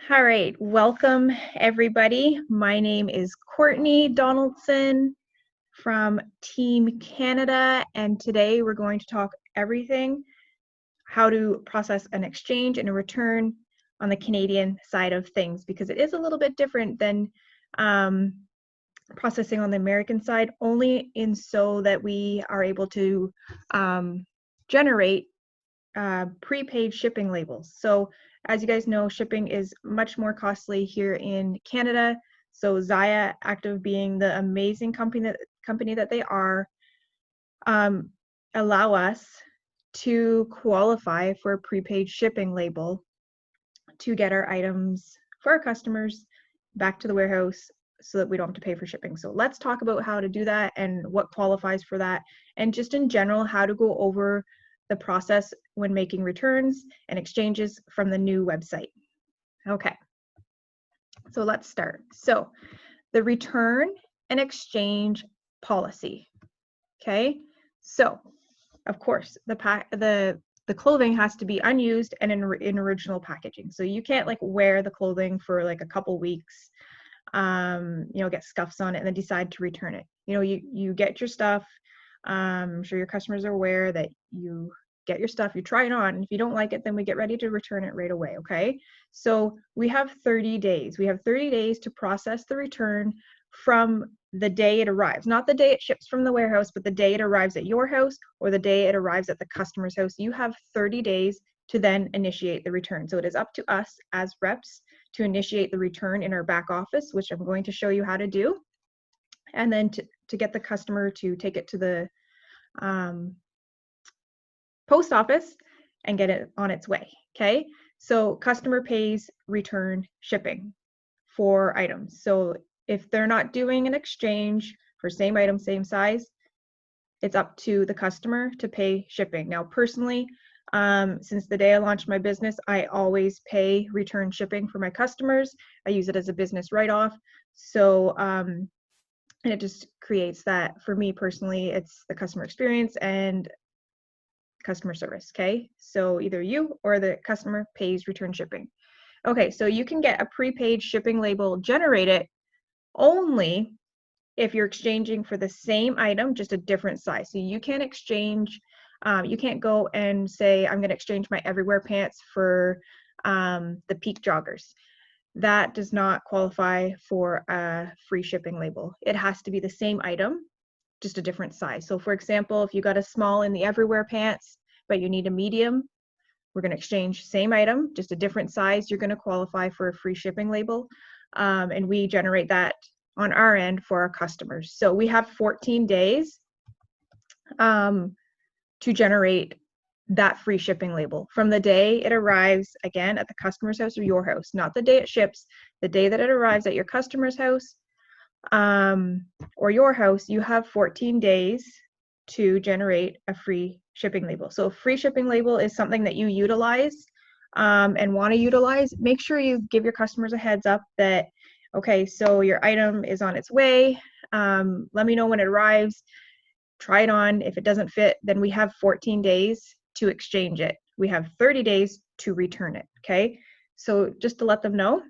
All right, welcome everybody. My name is Courtney Donaldson from Team Canada, and today we're going to talk everything how to process an exchange and a return on the Canadian side of things, because it is a little bit different than processing on the American side, only in so that we are able to generate prepaid shipping labels. So as you guys know, shipping is much more costly here in Canada. So Zyia, Active being the amazing company that they are, allow us to qualify for a prepaid shipping label to get our items for our customers back to the warehouse so that we don't have to pay for shipping. So let's talk about how to do that and what qualifies for that, and just in general, how to go over the process when making returns and exchanges from the new website. Okay, so let's start. So the return and exchange policy. Okay, so of course the clothing has to be unused and in original packaging. So you can't like wear the clothing for like a couple weeks, get scuffs on it and then decide to return it. You get your stuff. I'm sure your customers are aware that you get your stuff, you try it on, and if you don't like it, then we get ready to return it right away, okay? So we have 30 days. We have 30 days to process the return from the day it arrives, not the day it ships from the warehouse, but the day it arrives at your house or the day it arrives at the customer's house. You have 30 days to then initiate the return. So it is up to us as reps to initiate the return in our back office, which I'm going to show you how to do, and then to get the customer to take it to the post office and get it on its way. Okay, so customer pays return shipping for items. So if they're not doing an exchange for same item, same size, it's up to the customer to pay shipping. Now, personally, since the day I launched my business, I always pay return shipping for my customers. I use it as a business write-off. So, and it just creates that, for me personally, it's the customer experience and customer service. Okay, so either you or the customer pays return shipping. Okay, so you can get a prepaid shipping label generated only if you're exchanging for the same item, just a different size. So you can't exchange, you can't go and say, I'm going to exchange my Everywhere pants for the Peak joggers. That does not qualify for a free shipping label. It has to be the same item, just a different size. So for example, if you got a small in the Everywhere pants, but you need a medium, we're going to exchange same item, just a different size, you're going to qualify for a free shipping label. And we generate that on our end for our customers. So we have 14 days to generate that free shipping label from the day it arrives, again, at the customer's house or your house, not the day it ships, the day that it arrives at your customer's house or your house. You have 14 days to generate a free shipping label. So a free shipping label is something that you utilize and want to utilize. Make sure you give your customers a heads up that, okay, so your item is on its way. Let me know when it arrives. Try it on. If it doesn't fit, then we have 14 days to exchange it. We have 30 days to return it, okay? So just to let them know.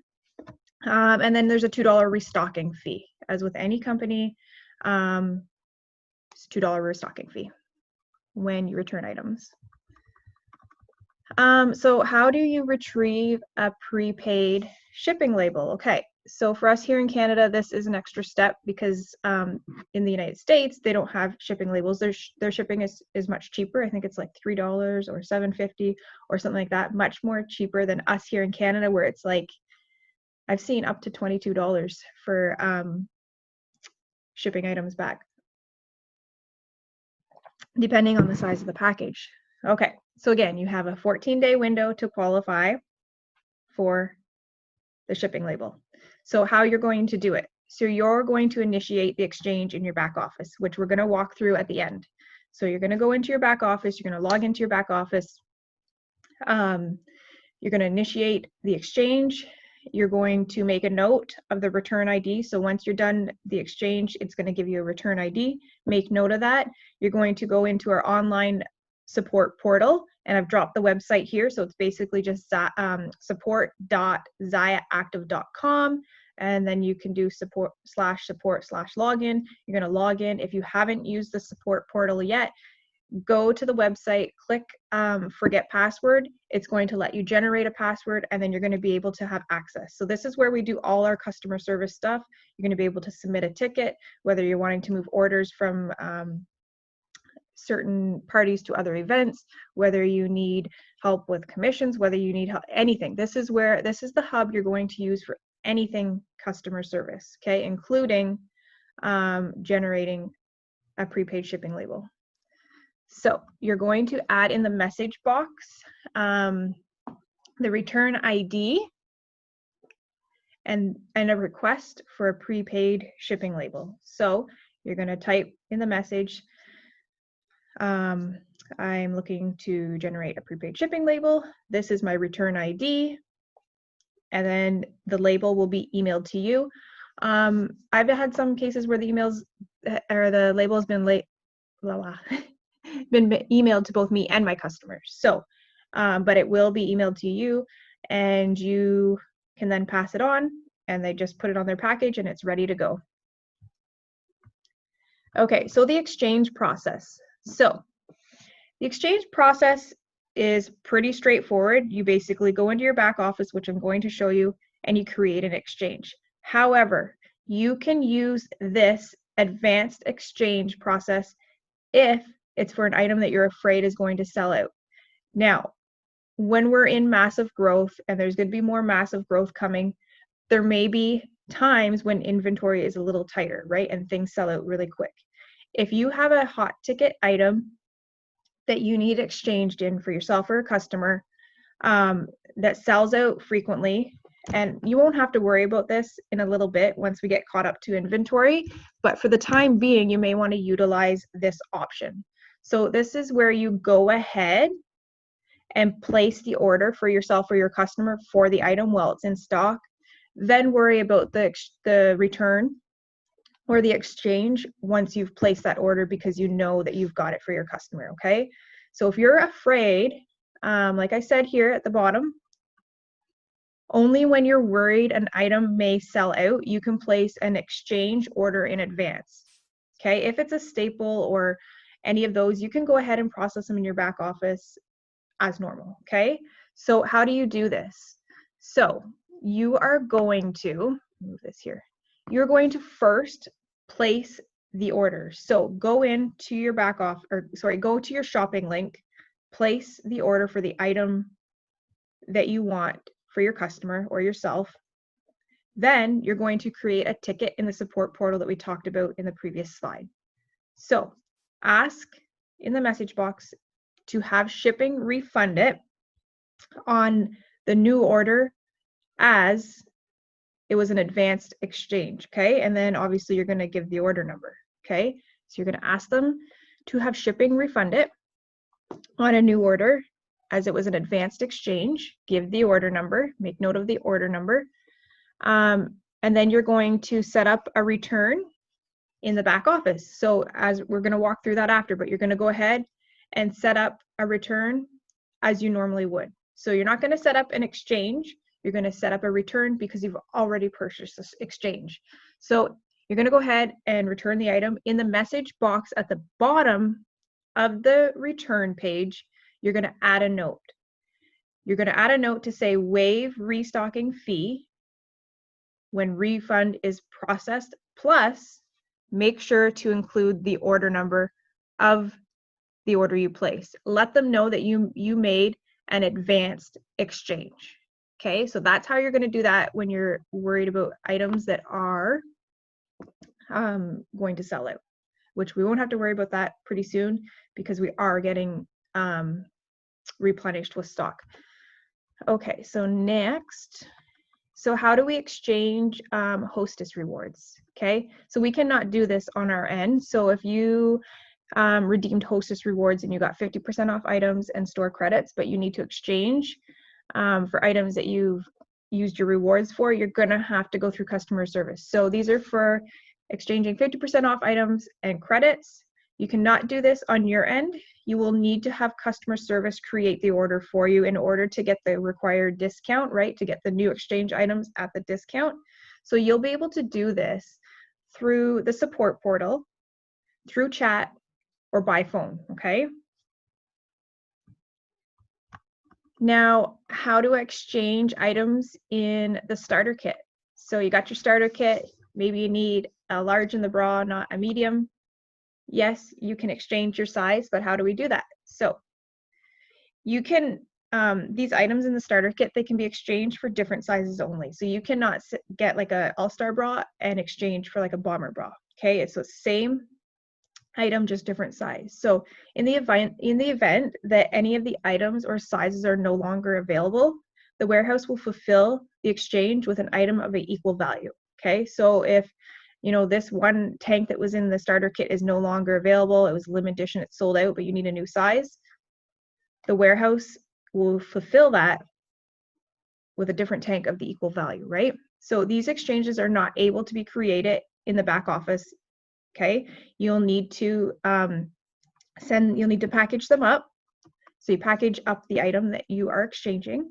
And then there's a $2 restocking fee. As with any company, it's $2 restocking fee when you return items. So how do you retrieve a prepaid shipping label? Okay, so for us here in Canada, this is an extra step because in the United States, they don't have shipping labels. Their shipping is much cheaper. I think it's like $3 or $7.50 or something like that, much more cheaper than us here in Canada, where it's like, I've seen up to $22 for shipping items back, depending on the size of the package. Okay, so again, you have a 14-day window to qualify for the shipping label. So how you're going to do it. So you're going to initiate the exchange in your back office, which we're going to walk through at the end. So you're going to go into your back office, you're going to log into your back office, you're going to initiate the exchange. You're going to make a note of the return ID. So once you're done the exchange, it's going to give you a return ID. Make note of that. You're going to go into our online support portal and I've dropped the website here. So it's basically just support.zyiaactive.com. And then you can do support/login. You're going to log in. If you haven't used the support portal yet, go to the website, click forget password. It's going to let you generate a password, and then you're going to be able to have access. So this is where we do all our customer service stuff. You're going to be able to submit a ticket, whether you're wanting to move orders from certain parties to other events, whether you need help with commissions, whether you need help, anything. This is the hub you're going to use for anything customer service, okay, including generating a prepaid shipping label. So you're going to add in the message box the return ID and a request for a prepaid shipping label. So you're going to type in the message, I'm looking to generate a prepaid shipping label. This is my return ID. And then the label will be emailed to you. I've had some cases where the emails or the label has been been emailed to both me and my customers. So, but it will be emailed to you, and you can then pass it on, and they just put it on their package and it's ready to go. Okay, so the exchange process. So the exchange process is pretty straightforward. You basically go into your back office, which I'm going to show you, and you create an exchange. However, you can use this advanced exchange process if it's for an item that you're afraid is going to sell out. Now, when we're in massive growth, and there's going to be more massive growth coming, there may be times when inventory is a little tighter, right? And things sell out really quick. If you have a hot ticket item that you need exchanged in for yourself or a customer that sells out frequently, and you won't have to worry about this in a little bit once we get caught up to inventory, but for the time being, you may want to utilize this option. So this is where you go ahead and place the order for yourself or your customer for the item while it's in stock, then worry about the return or the exchange once you've placed that order, because you know that you've got it for your customer, okay? So if you're afraid, like I said here at the bottom, only when you're worried an item may sell out, you can place an exchange order in advance, okay? If it's a staple or any of those, you can go ahead and process them in your back office as normal, okay? So how do you do this? So you are going to, move this here, you're going to first place the order. So go into your go to your shopping link, place the order for the item that you want for your customer or yourself. Then you're going to create a ticket in the support portal that we talked about in the previous slide. So ask in the message box to have shipping refund it on the new order as it was an advanced exchange, okay? And then obviously you're going to give the order number, okay? So you're going to ask them to have shipping refund it on a new order as it was an advanced exchange, give the order number, make note of the order number, and then you're going to set up a return in the back office. So as we're going to walk through that after, but you're going to go ahead and set up a return as you normally would. So you're not going to set up an exchange, you're going to set up a return because you've already purchased this exchange. So you're going to go ahead and return the item. In the message box at the bottom of the return page, you're going to add a note. You're going to add a note to say waive restocking fee when refund is processed, plus make sure to include the order number of the order you placed. Let them know that you made an advanced exchange. Okay, so that's how you're going to do that when you're worried about items that are going to sell out, which we won't have to worry about that pretty soon because we are getting replenished with stock. Okay, so next, so how do we exchange hostess rewards? Okay, so we cannot do this on our end. So if you redeemed hostess rewards and you got 50% off items and store credits, but you need to exchange for items that you've used your rewards for, you're gonna have to go through customer service. So these are for exchanging 50% off items and credits. You cannot do this on your end. You will need to have customer service create the order for you in order to get the required discount, right? To get the new exchange items at the discount. So you'll be able to do this through the support portal, through chat, or by phone, okay? Now, how to exchange items in the starter kit. So you got your starter kit, maybe you need a large in the bra, not a medium. Yes, you can exchange your size, but how do we do that? So you can, these items in the starter kit, they can be exchanged for different sizes only. So you cannot get like a all-star bra and exchange for like a bomber bra, okay? It's the same item, just different size. So in the event that any of the items or sizes are no longer available, the warehouse will fulfill the exchange with an item of an equal value. Okay, so if this one tank that was in the starter kit is no longer available, it was limited edition, it's sold out, but you need a new size, the warehouse will fulfill that with a different tank of the equal value, right? So these exchanges are not able to be created in the back office. Okay, you'll need to package them up. So you package up the item that you are exchanging.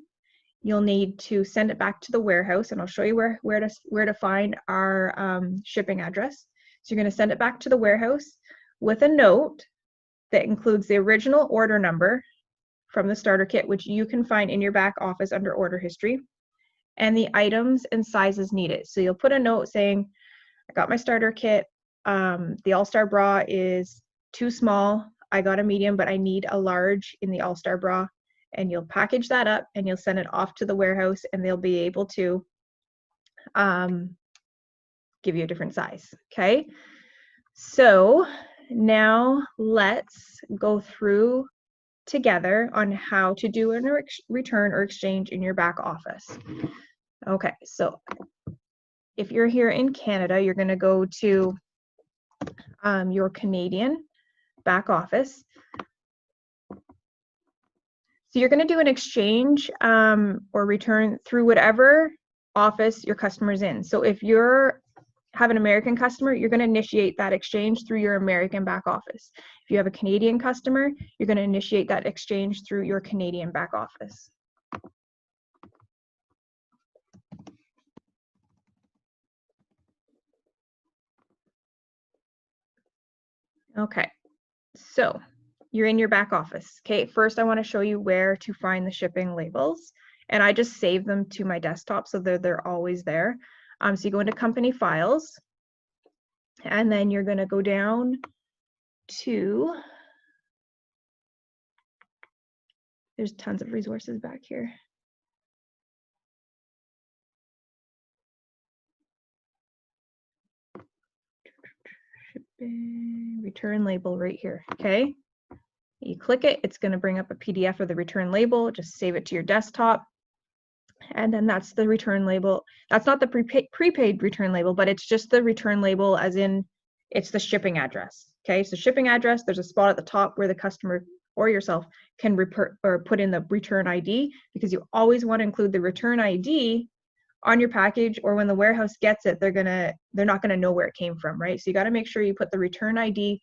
You'll need to send it back to the warehouse, and I'll show you where to find our shipping address. So you're going to send it back to the warehouse with a note that includes the original order number from the starter kit, which you can find in your back office under order history, and the items and sizes needed. So you'll put a note saying, I got my starter kit. The all-star bra is too small. I got a medium, but I need a large in the all-star bra. And you'll package that up and you'll send it off to the warehouse, and they'll be able to give you a different size. Okay, so now let's go through together on how to do a return or exchange in your back office. Okay, so if you're here in Canada, you're going to go to your Canadian back office. So you're going to do an exchange or return through whatever office your customer's in. So if you have an American customer, you're going to initiate that exchange through your American back office. If you have a Canadian customer, you're going to initiate that exchange through your Canadian back office. Okay, so you're in your back office. Okay, first I want to show you where to find the shipping labels, and I just save them to my desktop so they're always there. So you go into company files, and then you're going to go down to, there's tons of resources back here. Shipping, return label right here, okay? You click it, it's going to bring up a PDF of the return label. Just save it to your desktop. And then that's the return label. That's not the prepaid return label, but it's just the return label, as in it's the shipping address. Okay, so shipping address, there's a spot at the top where the customer or yourself can put in the return ID, because you always want to include the return ID on your package, or when the warehouse gets it, they're not going to know where it came from, right? So you got to make sure you put the return ID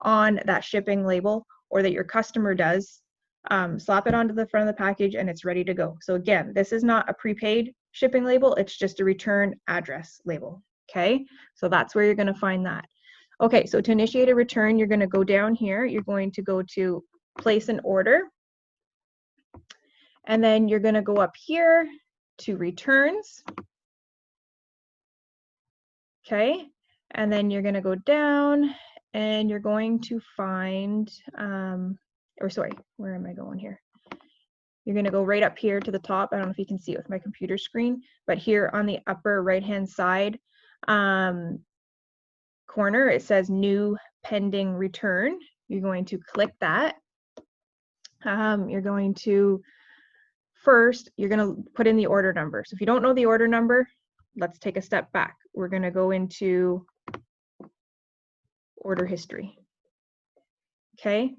on that shipping label, or that your customer does. Slap it onto the front of the package and it's ready to go. So again, this is not a prepaid shipping label, it's just a return address label. Okay, so that's where you're going to find that. Okay, so to initiate a return, you're going to go down here, you're going to go to place an order, and then you're going to go up here to returns. Okay, and then you're going to go down and you're going to find where am I going here? You're going to go right up here to the top. I don't know if you can see it with my computer screen, but here on the upper right hand side corner, it says new pending return. You're going to click that. You're going to put in the order number. So if you don't know the order number, let's take a step back. We're going to go into order history. Okay,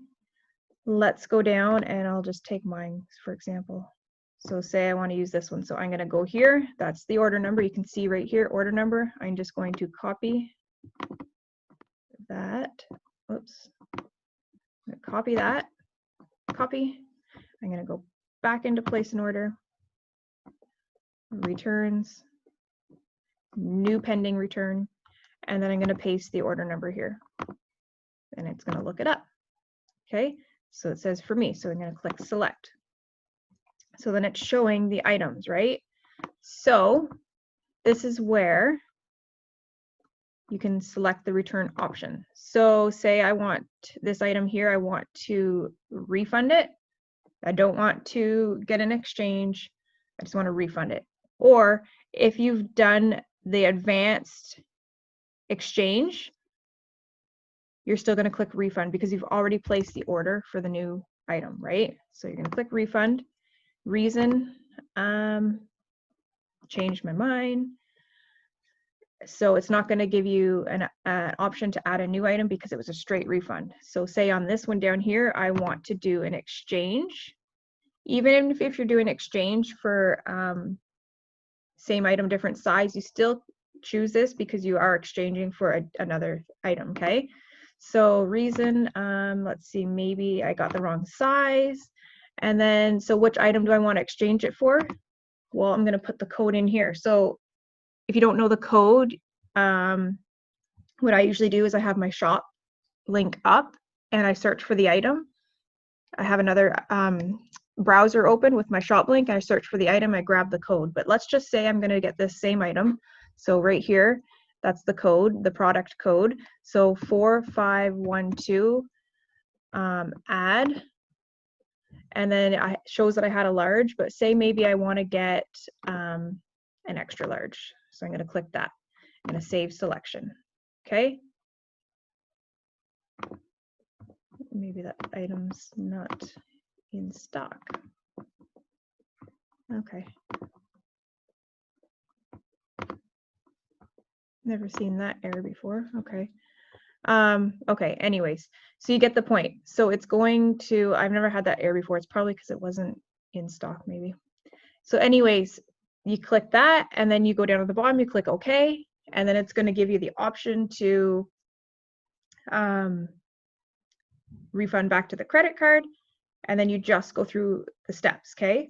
let's go down, and I'll just take mine for example. So say I want to use this one, so I'm going to go here. That's the order number. You can see right here, order number. I'm just going to copy that. Oops. I'm gonna copy that, copy. I'm gonna go back into place an order, returns, new pending return, and then I'm gonna paste the order number here, and it's gonna look it up. Okay, so it says for me, so I'm gonna click select. So then it's showing the items, right? So this is where you can select the return option. So say I want this item here, I want to refund it. I don't want to get an exchange. I just want to refund it. Or if you've done the advanced exchange, you're still going to click refund because you've already placed the order for the new item, right? So you're going to click refund. Reason, change my mind. So it's not going to give you an option to add a new item because it was a straight refund. So say on this one down here, I want to do an exchange. Even if you're doing exchange for same item, different size, you still choose this because you are exchanging for another item, okay? So reason, let's see, maybe I got the wrong size. And then, so which item do I want to exchange it for? Well, I'm going to put the code in here. So if you don't know the code, what I usually do is I have my shop link up and I search for the item. I have another browser open with my shop link and I search for the item, I grab the code. But let's just say I'm going to get this same item. So right here, that's the code, the product code. So 4512, add. And then it shows that I had a large, but say maybe I want to get an extra large. So I'm going to click that. I'm going to save selection. Okay. Maybe that item's not in stock. Okay. Never seen that error before. Okay. Okay, anyways, so you get the point. So it's going to, I've never had that error before. It's probably because it wasn't in stock maybe. So anyways, you click that and then you go down to the bottom, you click OK, and then it's going to give you the option to refund back to the credit card, and then you just go through the steps, okay?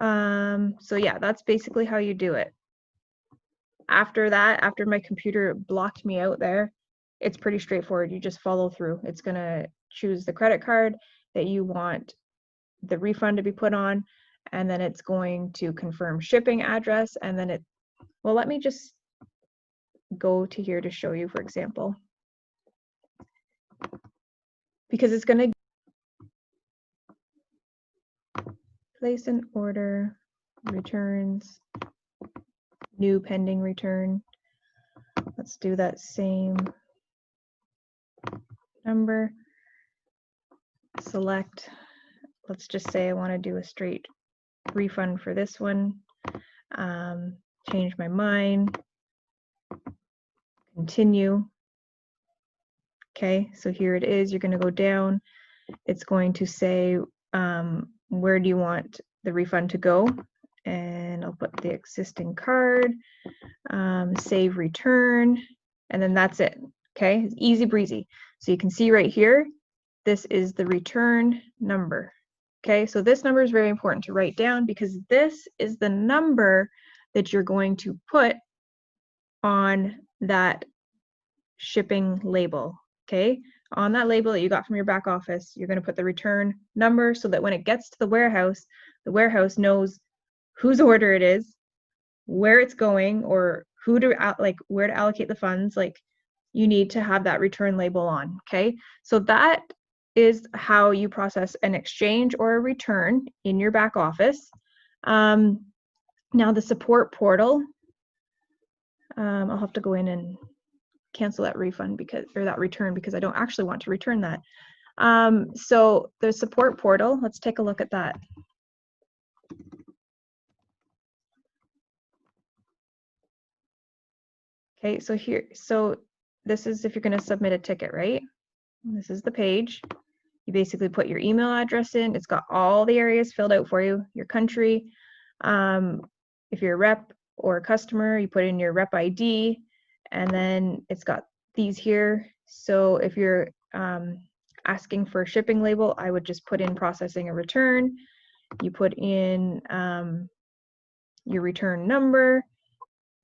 So yeah, that's basically how you do it. After that, after my computer blocked me out there, it's pretty straightforward. You just follow through. It's going to choose the credit card that you want the refund to be put on, and then it's going to confirm shipping address, and then well, let me just go to here to show you, for example, because it's going to place an order, returns, new pending return. Let's do that same number, select. Let's just say I want to do a straight refund for this one. Change my mind, continue. Okay, so here it is. You're going to go down. It's going to say, where do you want the refund to go? And I'll put the existing card, save return, and then that's it. Okay, it's easy breezy. So you can see right here, this is the return number. Okay, so this number is very important to write down because this is the number that you're going to put on that shipping label. Okay, on that label that you got from your back office, you're going to put the return number so that when it gets to the warehouse knows whose order it is, where it's going, or who to where to allocate the funds. Like, you need to have that return label on. Okay, so that is how you process an exchange or a return in your back office. Now the support portal, I'll have to go in and cancel that refund or that return because I don't actually want to return that. So the support portal, let's take a look at that. Okay, so this is if you're going to submit a ticket, right? This is the page. You basically put your email address in. It's got all the areas filled out for you, your country. If you're a rep or a customer, you put in your rep ID, and then it's got these here. So if you're asking for a shipping label, I would just put in processing a return. You put in your return number,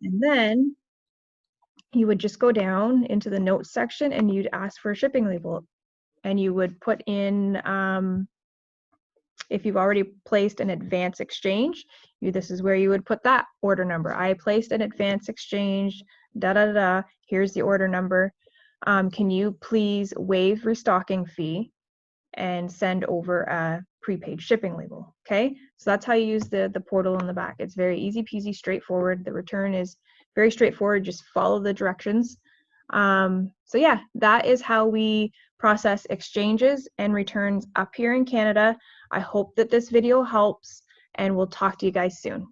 and then you would just go down into the notes section and you'd ask for a shipping label. And you would put in, if you've already placed an advance exchange, this is where you would put that order number. I placed an advance exchange, da da da, here's the order number. Can you please waive restocking fee and send over a prepaid shipping label? Okay, so that's how you use the portal in the back. It's very easy peasy, straightforward. The return is very straightforward, just follow the directions. So yeah, that is how we process exchanges and returns up here in Canada. I hope that this video helps, and we'll talk to you guys soon.